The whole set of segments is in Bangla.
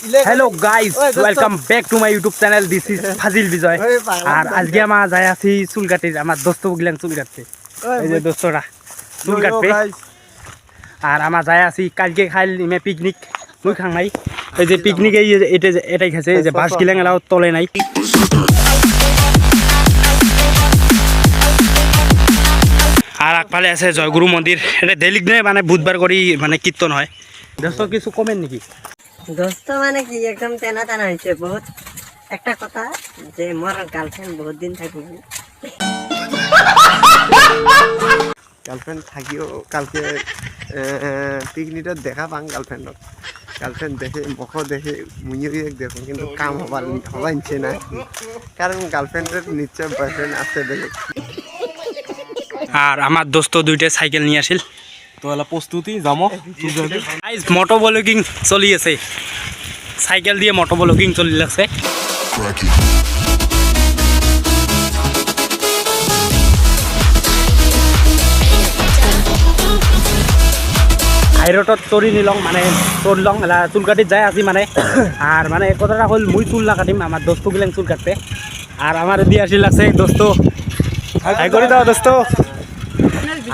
Hello guys welcome back to my YouTube channel this is Fazil Vijay আর আজকে আমরা যাই আছি চুল কাটিতে আমার দোস্ত গুলান চুল কাটতে এই যে দোস্তরা চুল কাটবে আর আমরা যাই আছি কালকে খাইল মে পিকনিক মুই খাং নাই এই যে পিকনিক এই এটাই খাইছে এই যে বাস গিলাং এলাও তলে নাই আর আগফালে আছে জয়গুরু মন্দির এটা ডেইলি দিনে মানে বুধবার করি মানে কীর্তন হয় দোস্ত কিছু কমেন নাকি दोस्त माने कि एकदम तेना तेना হইছে বহুত একটা কথা যে মোর গার্লফ্রেন্ড বহুত দিন থাকি গার্লফ্রেন্ড থাকিও কালকে পিকনিকত দেখা পাং গার্লফ্রেন্ড দেখে মুখ দেখে মুইও এক দেখো কিন্তু কাম হবার ইচ্ছে না কারণ গার্লফ্রেন্ডের নিশ্চয় বয়ফ্রেন্ড আছে দেখে আর আমার দোস্ত দুইটা সাইকেল নিয়ে আসিল তো এলা প্রস্তুতি যামো গাইস মোটো ব্লগিং চলি আছে সাইকেল দিয়ে মোটো ব্লগিং চলি লাগছে হাইরোডত চৰি নিলং মানে চললং এলা চুল কাটিত যাই আজি মানে আর মানে কথাটা হল মুই চুল না কাটিম আমার দোস্ত গিলাং চুল কাটবে আর আমার দিয়ে আসি লাগছে দোস্ত হাই করে দাও দোস্ত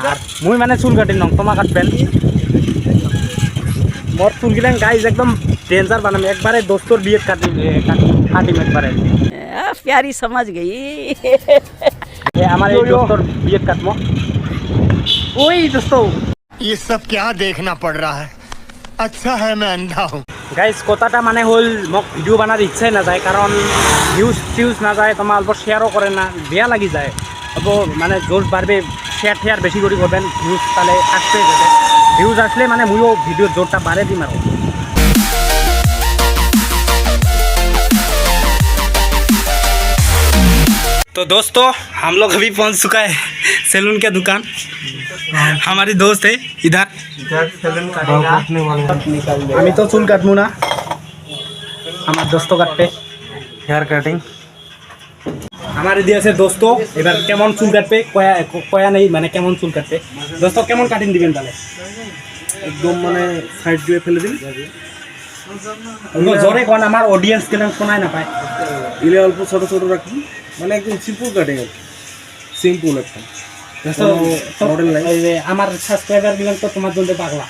আর মুই মানে চুল কাটিম নং তোমা কাটবেন মোর চুল গিলাং গাইজ একদম डेंजर বানাম একবারে দোস্তর বিয়ে কাটিম একবারে प्यारी समझ गई এ আমার এই দোস্তর বিয়ে কাটমো ওই দোস্ত ये सब क्या देखना पड़ रहा है अच्छा है मैं अंधा हूँ গাইজ কথাটা মানে হল মোক ভিডিও বানার ইচ্ছাই না যায় কারণ ভিউজ না যায় তোমার অল্প শেয়ারও করে না বেয়া লাগি যায় অল্প মানে জোর বাড়বে শেয়ার বেশি করে করবেন ভিউজ তাহলে আসতে যাবে ভিউজ আসলে মানে মুইও ভিডিওর জোরটা বাড়ে দিম আর तो दोस्तों हम लोग अभी पहुंच चुका है सैलून के दुकान हमारी दोस्त है इधर আমি তো চুল কাটবো না আমার দোস্ত কাটবে হেয়ার কাটিং আমার দিয়েছে দোস্ত এবার কেমন চুল কাটবে কয়া নেই মানে কেমন চুল কাটবে দোস্ত কেমন কাটিং দিবেন তাহলে একদম মানে সাইড দিয়ে ফেলে দিন জোরে কোন আমার অডিয়েন্স কেন শোনায় না পায় ইলে অল্প ছোট ছোট রাখুন মানে একদম সিম্পল কাটিং সিম্পল একটা মডেল নাই এই যে আমার সাবস্ক্রাইবার গুলো তো তোমার জন্য পাগলা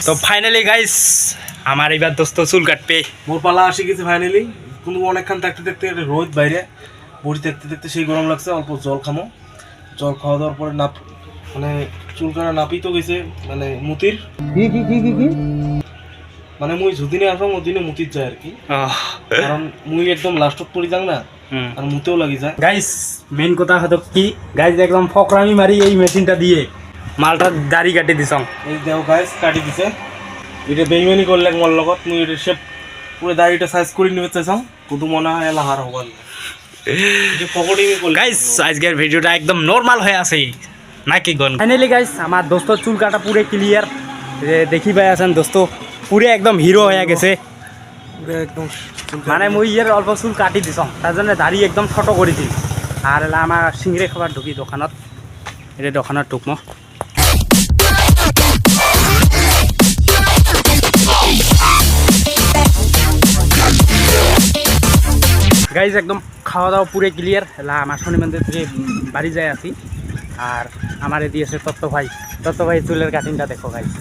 তো ফাইনালি গাইস আমার এবার দোস্ত চুল কাটবে মোর পালা আসি গেছে ফাইনালি কিন্তু অনেকক্ষণ থাকতে থাকতে রোদ বাইরে বড়ি দেখতে দেখতে সেই গরম লাগছে অল্প জল খামো জল খাওয়া দাওয়ার পরে নাপ মানে চুল কাটা নাপি তো গেছে মানে মুতির কি মানে মুই যদিনে আসলাম ওদিনে মুতির যায় আর কি কারণ মুই একদম লাস্টত পড়ি যাং না আর মুতেও লাগি যায় গাইস মেন কথা হতো কি গাইস একদম ফকরামি মারি এই মেশিনটা দিয়ে মালটা দাড়ি কাটি দিছং এই দেও গাইস কাটি দিছে এটা বেইমানি করলে মোর লগত মুই এটা শেপ পুরো দাড়িটা সাইজ করে নিতে চাইছাম কিন্তু মনে হয় এলা হার হবার যে পকড়ি করলে গাইস আজকের ভিডিওটা একদম নরমাল হয়ে আছে নাকি গন ফাইনালি গাইস আমার দোস্ত চুল কাটা পুরো ক্লিয়ার দেখি পাই আছেন দোস্ত পুরো একদম হিরো হয়ে গেছে একদম মানে মুই ইয়ার অল্প চুল কাটি দিছং তার জন্য দাড়ি একদম ছোট করে দিই আর এলা আমার সিংড়ে খাবার ঢুকি দোকানত এটা দোকানত ঢুকমো গাইজ একদম খাওয়া দাওয়া পুরো ক্লিয়ার এলা আমার শনি মন্দির থেকে বাড়ি যায় আছি আর আমার দিয়েছে তত্ত্ব ভাই চুলের কাটিংটা দেখো গাইজ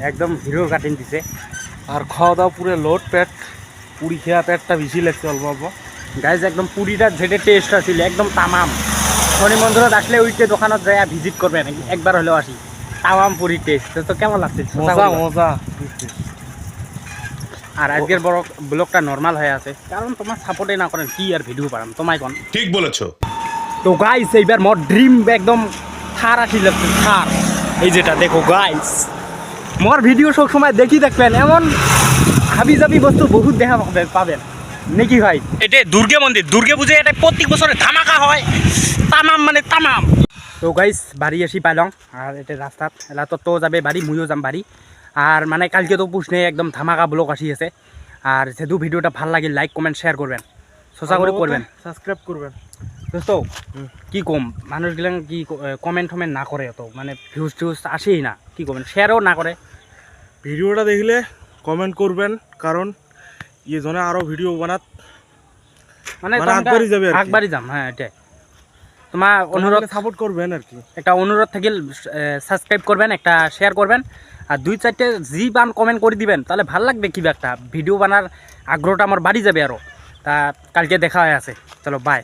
একদম হিরোর কাটিং দিছে আর খাওয়া দাওয়া পুরো লোড পেট পুরি খেয়া পেটটা বেশি লাগছে অল্প অল্প গাইজ একদম পুরিটা যেটা টেস্ট আছিল একদম তামাম শনি মন্দিৰত আসলে ওইটা দোকানত যায় ভিজিট করবেন একবার হলেও আসি তামাম পুরি টেস্ট তো কেমন লাগছে মজা আর আজকের বড় ব্লগটা নর্মাল হয়ে আছে কারণ তোমার সাপোর্টে না করেন কি আর ভিডিও বানাম তোমায় কোন ठीक বলেছো তো গাইস এইবার মোর ড্রিম একদম থার আসিল থার এই যেটা দেখো গাইস মোর ভিডিও সব সময় দেখবেন এমন হাবি জাবি বস্তু বহুত দেখা পাবেন নাকি ভাই এটা দুর্গে পুজো এটা প্রত্যেক বছরে ধামাকা হয় তামাম মানে তামাম তো গাইস বাড়ি আসি পাইলং আর এটা রাস্তাত এলা তো যাবে বাড়ি মুইও যাম বাড়ি আর মানে কালকে তো পুষ নেই একদম ধামাকা ব্লগ আসি আছে আর যেহেতু ভিডিওটা ভাল লাগে লাইক কমেন্ট শেয়ার করবেন সোজা করে করবেন সাবস্ক্রাইব করবেন দোস্ত কি কম মানুষগুলো কি কমেন্ট টমেন্ট না করে অত মানে ভিউজ টিউজ আসেই না কি করবেন শেয়ারও না করে ভিডিওটা দেখলে কমেন্ট করবেন কারণ জনে আরো ভিডিও বানাত মানে মানে আগবাড়ি যাবে আর কি। আগবাড়ি যাম হ্যাঁ এটাই তোমার অনুরোধ সাপোর্ট করবেন আর কি। একটা অনুরোধ থেকে সাবস্ক্রাইব করবেন একটা শেয়ার করবেন আর 2-4টে জি বান কমেন্ট করে দিবেন তাহলে ভালো লাগবে কি একটা ভিডিও বানার আগ্রহটা আমার বাড়ি যাবে আরও তা কালকে দেখা হয়ে আছে চলো বাই